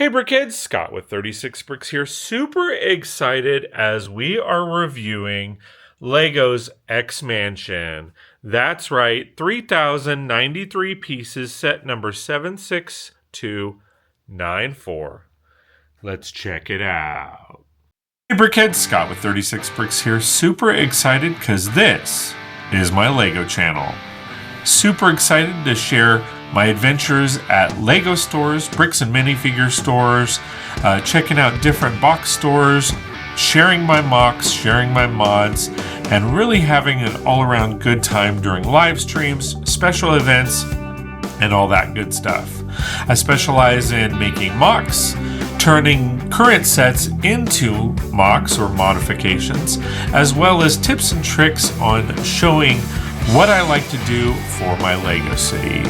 Hey Brickheads, Scott with 36 Bricks here. Super excited as we are reviewing Lego's X Mansion. That's right, 3,093 pieces, set number 76294. Let's check it out. Hey Brickheads, Scott with 36 Bricks here. Super excited because this is my Lego channel. Super excited to share my adventures at Lego stores, bricks and minifigure stores, checking out different box stores, sharing my mocks, sharing my mods, and really having an all-around good time during live streams, special events, and all that good stuff. I specialize in making mocks, turning current sets into mocks or modifications, as well as tips and tricks on showing what I like to do for my Lego city.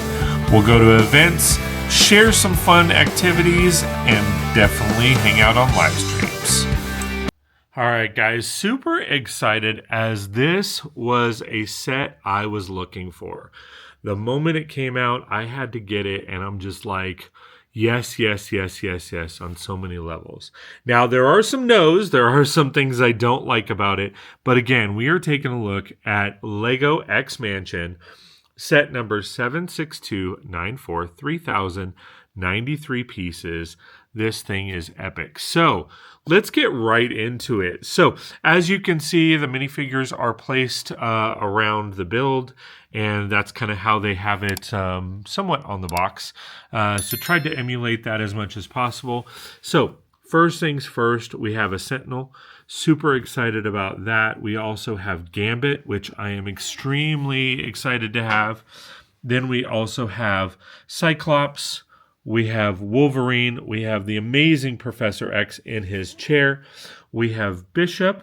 We'll go to events, share some fun activities, and definitely hang out on live streams. Alright guys, super excited as this was a set I was looking for. The moment it came out, I had to get it, and I'm just like, yes, yes, yes, yes, yes, on so many levels. Now, there are some no's. There are some things I don't like about it. But again, we are taking a look at Lego X Mansion, set number 76294, 3,093 pieces. This thing is epic. So let's get right into it. So as you can see, the minifigures are placed around the build, and that's kind of how they have it somewhat on the box. So tried to emulate that as much as possible. So first things first, we have a Sentinel. Super excited about that. We also have Gambit, which I am extremely excited to have. Then we also have Cyclops. We have Wolverine. We have the amazing Professor X in his chair. We have Bishop.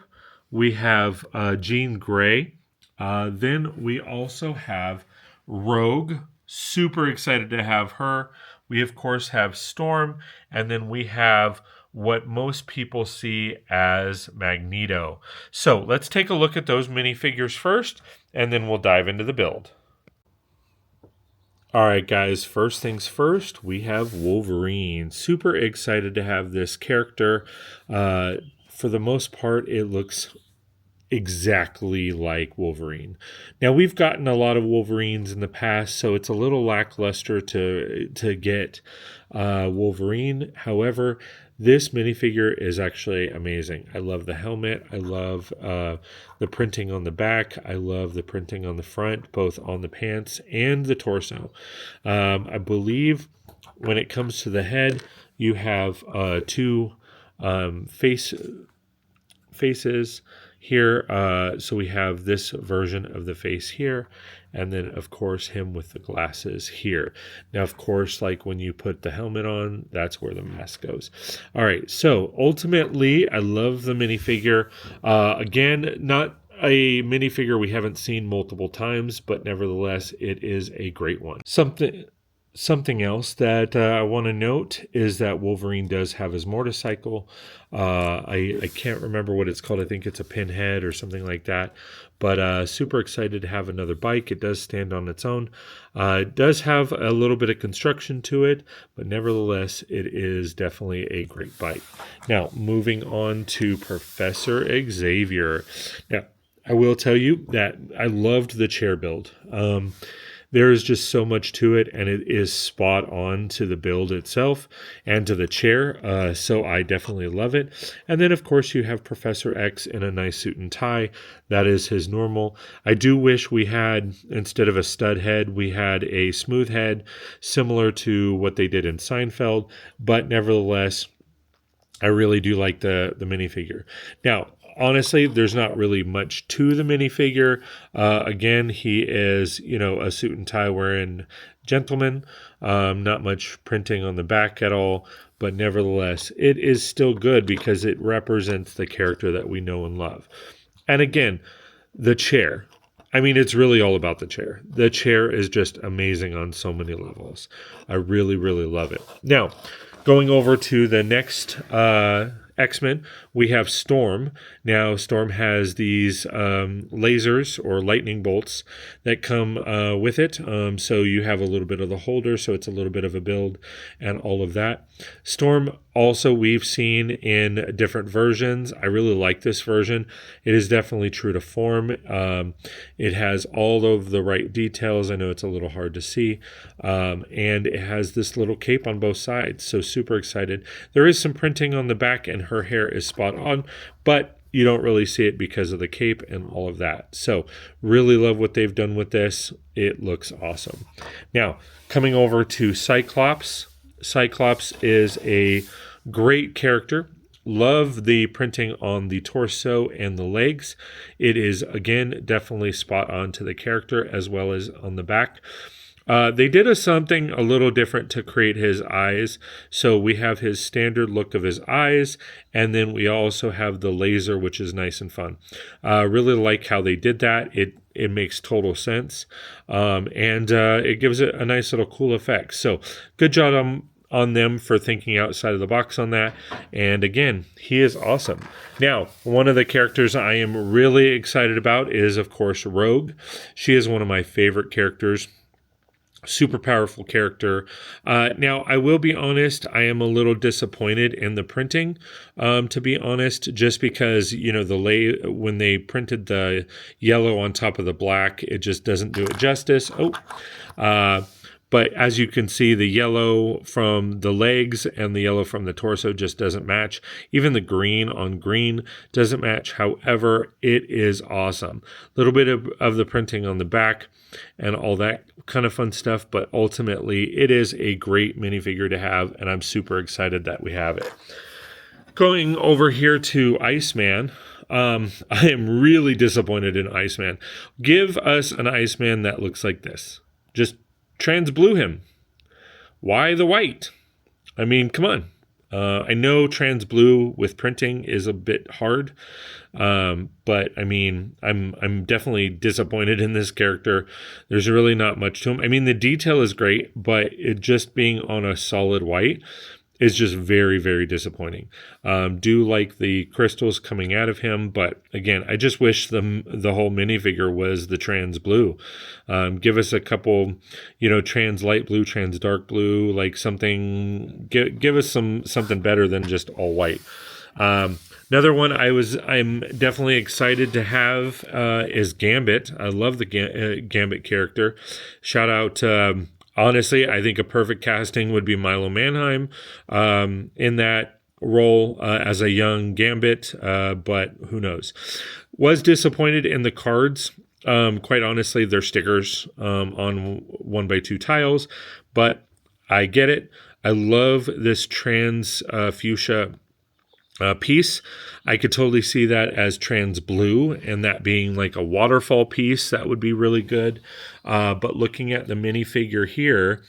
We have Jean Grey. Then we also have Rogue. Super excited to have her. We, of course, have Storm. And then we have what most people see as Magneto. So let's take a look at those minifigures first, and then we'll dive into the build. All right, guys, first things first, we have Wolverine. Super excited to have this character. For the most part, it looks exactly like Wolverine. Now, we've gotten a lot of Wolverines in the past, so it's a little lackluster to get Wolverine. However, this minifigure is actually amazing. I love the helmet. I love the printing on the back. I love the printing on the front, both on the pants and the torso. I believe when it comes to the head, you have two faces here. So we have this version of the face here, and then of course him with the glasses here. Now, of course, like when you put the helmet on, that's where the mask goes. All right, so ultimately I love the minifigure. Again, not a minifigure we haven't seen multiple times, but nevertheless it is a great one. Something else that I want to note is that Wolverine does have his motorcycle. I can't remember what it's called. I think it's a Pinhead or something like that. But super excited to have another bike. It does stand on its own. It does have a little bit of construction to it, but nevertheless, it is definitely a great bike. Now, moving on to Professor Xavier. Now, I will tell you that I loved the chair build. There is just so much to it, and it is spot on to the build itself and to the chair, so I definitely love it. And then, of course, you have Professor X in a nice suit and tie. That is his normal. I do wish we had, instead of a stud head, we had a smooth head, similar to what they did in Seinfeld, but nevertheless, I really do like the minifigure. Now, honestly, there's not really much to the minifigure. Again, he is, a suit and tie wearing gentleman. Not much printing on the back at all. But nevertheless, it is still good because it represents the character that we know and love. And again, the chair. I mean, it's really all about the chair. The chair is just amazing on so many levels. I really, really love it. Now, going over to the next X-Men, we have Storm. Now, Storm has these lasers or lightning bolts that come with it. So you have a little bit of the holder, so it's a little bit of a build and all of that. Storm also we've seen in different versions. I really like this version. It is definitely true to form. It has all of the right details. I know it's a little hard to see. And it has this little cape on both sides. So super excited. There is some printing on the back and her hair is spot on, but you don't really see it because of the cape and all of that. So really love what they've done with this. It looks awesome. Now, coming over to Cyclops. Cyclops is a great character. Love the printing on the torso and the legs. It is, again, definitely spot on to the character as well as on the back. They did something a little different to create his eyes. So we have his standard look of his eyes, and then we also have the laser, which is nice and fun. Really like how they did that. It makes total sense, and it gives it a nice little cool effect. So good job on them for thinking outside of the box on that. And again, he is awesome. Now, one of the characters I am really excited about is, of course, Rogue. She is one of my favorite characters. Super powerful character. Now, I will be honest, I am a little disappointed in the printing, to be honest, just because, when they printed the yellow on top of the black, it just doesn't do it justice. But as you can see, the yellow from the legs and the yellow from the torso just doesn't match. Even the green on green doesn't match. However, it is awesome. A little bit of the printing on the back and all that kind of fun stuff. But ultimately, it is a great minifigure to have, and I'm super excited that we have it. Going over here to Iceman. I am really disappointed in Iceman. Give us an Iceman that looks like this. Just trans blue him. Why the white? I mean, come on. I know trans blue with printing is a bit hard, but I mean, I'm definitely disappointed in this character. There's really not much to him. I mean, the detail is great, but it just being on a solid white is just very, very disappointing. Do like the crystals coming out of him, but again, I just wish the whole minifigure was the trans blue. Give us a couple, trans light blue, trans dark blue, like something. Give us something better than just all white. Another one I'm definitely excited to have is Gambit. I love the Gambit character. Shout out. Honestly, I think a perfect casting would be Milo Manheim in that role as a young Gambit, but who knows. Was disappointed in the cards. Quite honestly, they're stickers on 1x2 tiles, but I get it. I love this trans fuchsia piece. I could totally see that as trans blue and that being like a waterfall piece. That would be really good. But looking at the minifigure here,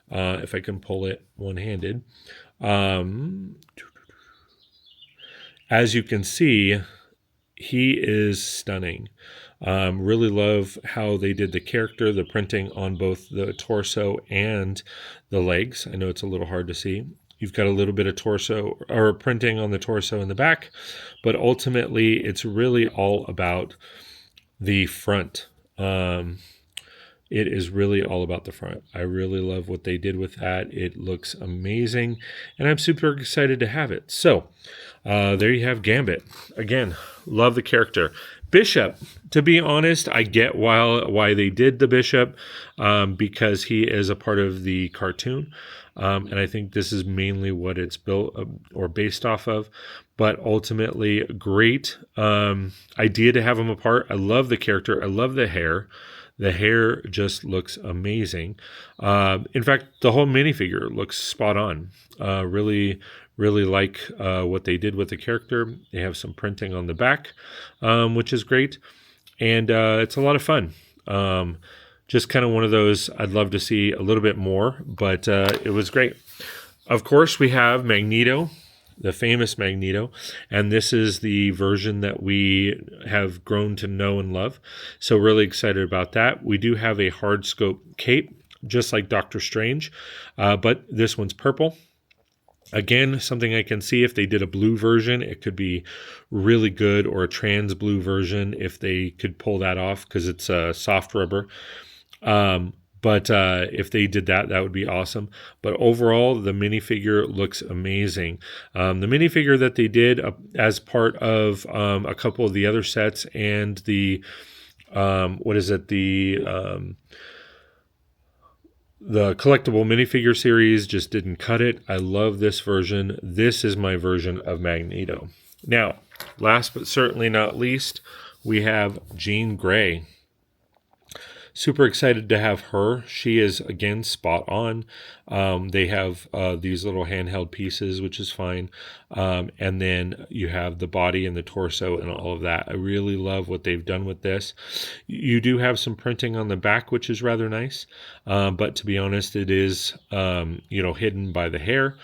if I can pull it one-handed, as you can see, he is stunning. Really love how they did the character, the printing on both the torso and the legs. I know it's a little hard to see. You've got a little bit of torso or printing on the torso in the back, but ultimately it's really all about the front. It is really all about the front. I really love what they did with that. It looks amazing, and I'm super excited to have it. So there you have Gambit. Again, love the character. Bishop, to be honest, I get why they did the Bishop, because he is a part of the cartoon. And I think this is mainly what it's built or based off of. But ultimately, great idea to have them apart. I love the character. I love the hair. The hair just looks amazing. In fact, the whole minifigure looks spot on. Really like what they did with the character. They have some printing on the back, which is great. And it's a lot of fun. Just kind of one of those I'd love to see a little bit more, but it was great. Of course, we have Magneto, the famous Magneto, and this is the version that we have grown to know and love. So really excited about that. We do have a hard scope cape, just like Doctor Strange, but this one's purple. Again, something I can see if they did a blue version, it could be really good, or a trans blue version if they could pull that off because it's a soft rubber. But if they did that, that would be awesome. But overall, the minifigure looks amazing. The minifigure that they did as part of a couple of the other sets and the what is it? The collectible minifigure series just didn't cut it. I love this version. This is my version of Magneto. Now, last but certainly not least, we have Jean Grey. Super excited to have her. She is, again, spot on. They have these little handheld pieces, which is fine. And then you have the body and the torso and all of that. I really love what they've done with this. You do have some printing on the back, which is rather nice. But to be honest, it is, hidden by the hair.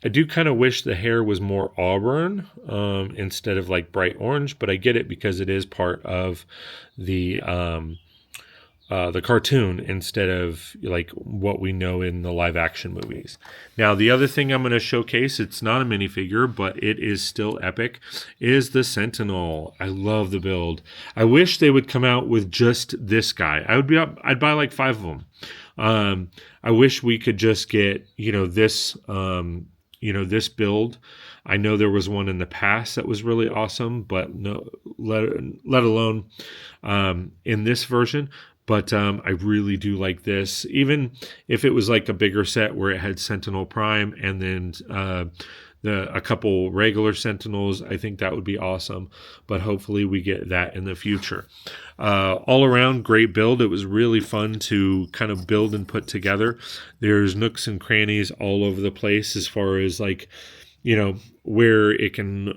I do kind of wish the hair was more auburn instead of like bright orange, but I get it because it is part of the cartoon instead of like what we know in the live action movies. Now, the other thing I'm going to showcase, it's not a minifigure, but it is still epic, is the Sentinel. I love the build. I wish they would come out with just this guy. I'd buy like 5 of them. I wish we could just get, this, this build. I know there was one in the past that was really awesome, but no, let alone in this version. But I really do like this. Even if it was like a bigger set where it had Sentinel Prime and then a couple regular Sentinels, I think that would be awesome. But hopefully we get that in the future. All around, great build. It was really fun to kind of build and put together. There's nooks and crannies all over the place as far as like, where it can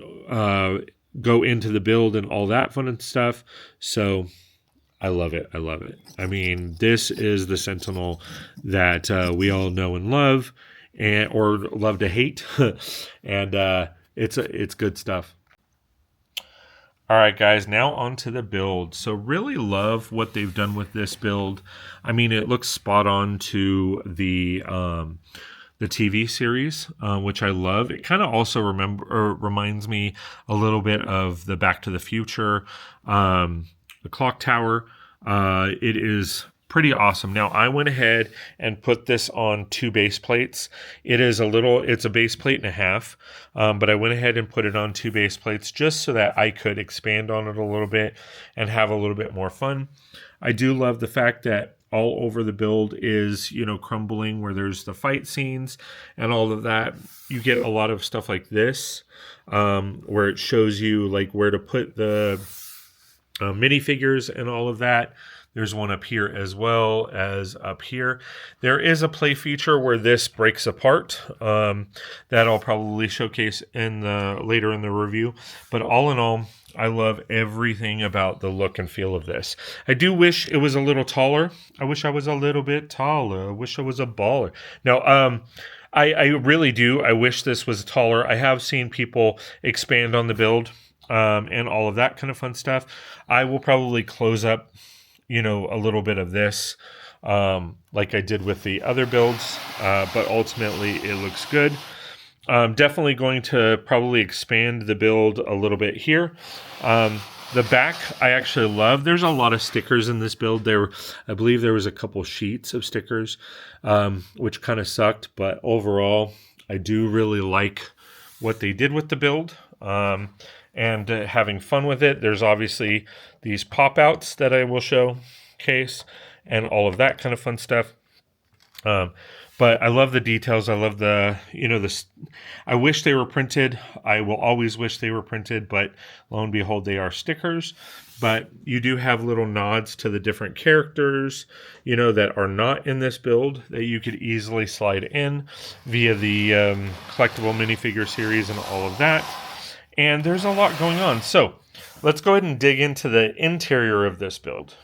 go into the build and all that fun and stuff. So I love it. I love it. I mean, this is the Sentinel that we all know and love, or love to hate, and it's good stuff. All right, guys, now on to the build. So really love what they've done with this build. I mean, it looks spot on to the TV series, which I love. It kind of also reminds me a little bit of the Back to the Future, the clock tower. It is pretty awesome. Now, I went ahead and put this on 2 base plates. It's a base plate and a half, but I went ahead and put it on 2 base plates just so that I could expand on it a little bit and have a little bit more fun. I do love the fact that all over the build is, crumbling where there's the fight scenes and all of that. You get a lot of stuff like this, where it shows you like where to put the minifigures and all of that. There's one up here as well as up here. There is a play feature where this breaks apart that I'll probably showcase later in the review. But all in all, I love everything about the look and feel of this. I do wish it was a little taller. I wish I was a little bit taller. I wish I was a baller. No, I really do. I wish this was taller. I have seen people expand on the build and all of that kind of fun stuff. I will probably close up, a little bit of this like I did with the other builds, but ultimately it looks good. Definitely going to probably expand the build a little bit here. The back, I actually love. There's a lot of stickers in this build. I believe there was a couple sheets of stickers, which kind of sucked. But overall, I do really like what they did with the build and having fun with it. There's obviously these pop-outs that I will showcase and all of that kind of fun stuff. But I love the details. I love I wish they were printed. I will always wish they were printed, but lo and behold, they are stickers. But you do have little nods to the different characters, that are not in this build that you could easily slide in via the collectible minifigure series and all of that. And there's a lot going on. So let's go ahead and dig into the interior of this build.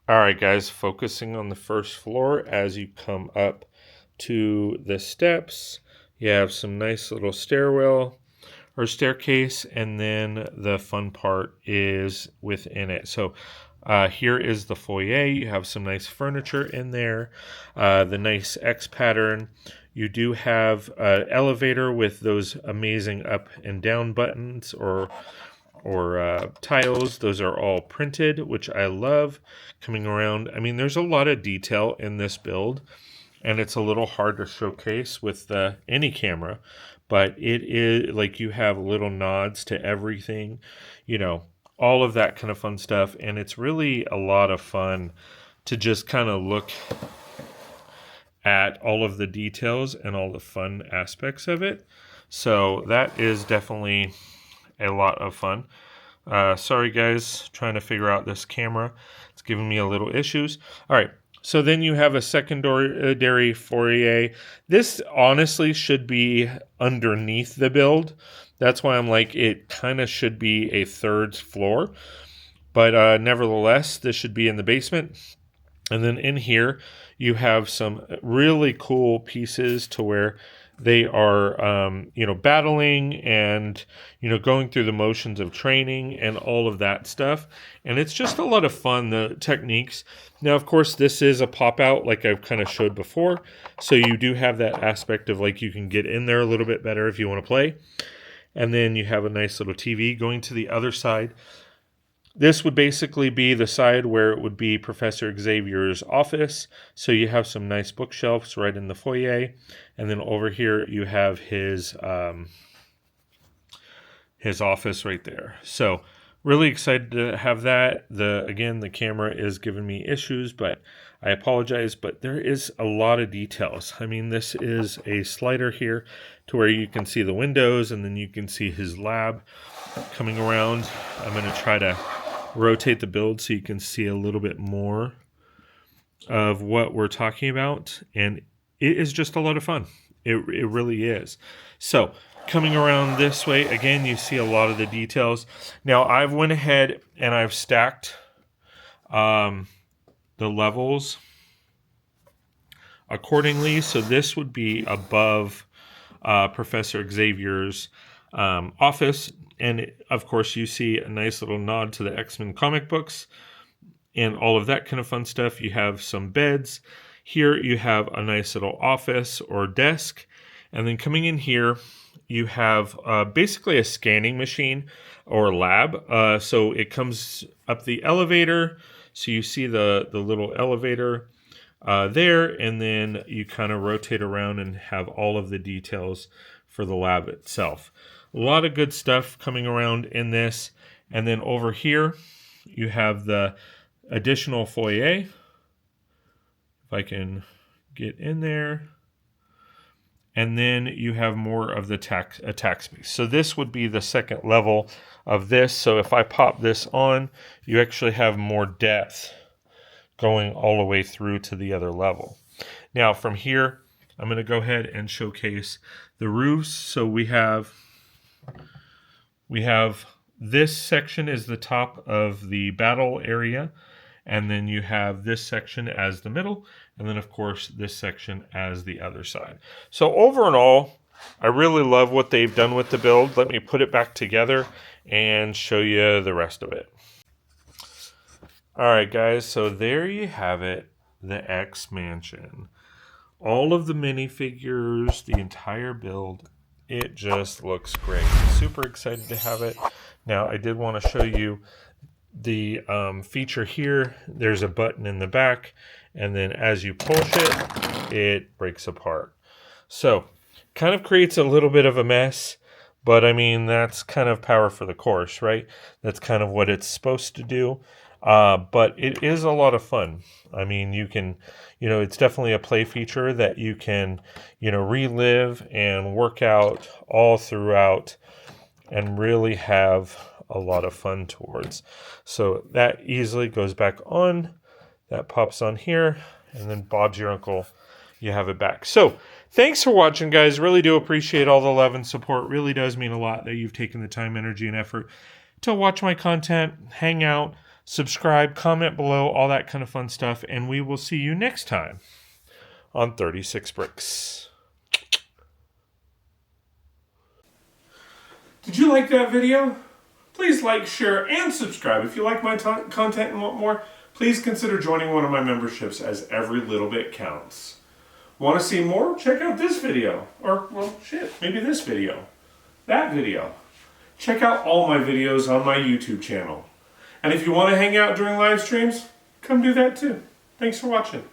All right, guys, focusing on the first floor as you come up to the steps, you have some nice little stairwell or staircase, and then the fun part is within it. So here is the foyer. You have some nice furniture in there, the nice X pattern. You do have an elevator with those amazing up and down buttons or tiles. Those are all printed, which I love. Coming around, I mean, there's a lot of detail in this build, and it's a little hard to showcase with any camera, but it is like you have little nods to everything, you know, all of that kind of fun stuff, and it's really a lot of fun to just kind of look at all of the details and all the fun aspects of it. So that is definitely a lot of fun. Sorry guys, trying to figure out this camera. It's giving me a little issues. All right, so then you have a secondary foyer. This honestly should be underneath the build. That's why I'm like, it kind of should be a third floor. But nevertheless, this should be in the basement. And then in here, you have some really cool pieces to where they are, battling and, going through the motions of training and all of that stuff. And it's just a lot of fun, the techniques. Now, of course, this is a pop-out like I've kind of showed before. So you do have that aspect of like you can get in there a little bit better if you want to play. And then you have a nice little TV going to the other side. This would basically be the side where it would be Professor Xavier's office. So you have some nice bookshelves right in the foyer. And then over here you have his office right there. So really excited to have that. Again, the camera is giving me issues, but I apologize. But there is a lot of details. I mean, this is a slider here to where you can see the windows, and then you can see his lab coming around. I'm going to try to rotate the build so you can see a little bit more of what we're talking about, and it is just a lot of fun. It really is. So coming around this way, again, you see a lot of the details. Now I've went ahead and I've stacked the levels accordingly. So this would be above Professor Xavier's office. And of course, you see a nice little nod to the X-Men comic books and all of that kind of fun stuff. You have some beds. Here you have a nice little office or desk. And then coming in here, you have basically a scanning machine or lab. So it comes up the elevator. So you see the little elevator there. And then you kind of rotate around and have all of the details for the lab itself. A lot of good stuff coming around in this. And then over here, you have the additional foyer. If I can get in there. And then you have more of the attack space. So this would be the second level of this. So if I pop this on, you actually have more depth going all the way through to the other level. Now from here, I'm going to go ahead and showcase the roofs. So we have this section is the top of the battle area, and then you have this section as the middle, and then of course this section as the other side. So overall, I really love what they've done with the build. Let me put it back together and show you the rest of it. Alright guys, so there you have it, the X Mansion. All of the minifigures, the entire build. It just looks great. Super excited to have it. Now, I did want to show you the feature here. There's a button in the back, and then as you push it, it breaks apart. So, kind of creates a little bit of a mess, but I mean, that's kind of par for the course, right? That's kind of what it's supposed to do. But it is a lot of fun. I mean, you can, it's definitely a play feature that you can, relive and work out all throughout and really have a lot of fun towards. So that easily goes back on, that pops on here, and then Bob's your uncle, you have it back. So thanks for watching, guys. Really do appreciate all the love and support. Really does mean a lot that you've taken the time, energy, and effort to watch my content, hang out, subscribe, comment below, all that kind of fun stuff, and we will see you next time on 36 Brix. Did you like that video? Please like, share, and subscribe. If you like my content and want more, please consider joining one of my memberships, as every little bit counts. Want to see more? Check out this video. Or, well, shit, maybe this video. That video. Check out all my videos on my YouTube channel. And if you want to hang out during live streams, come do that too. Thanks for watching.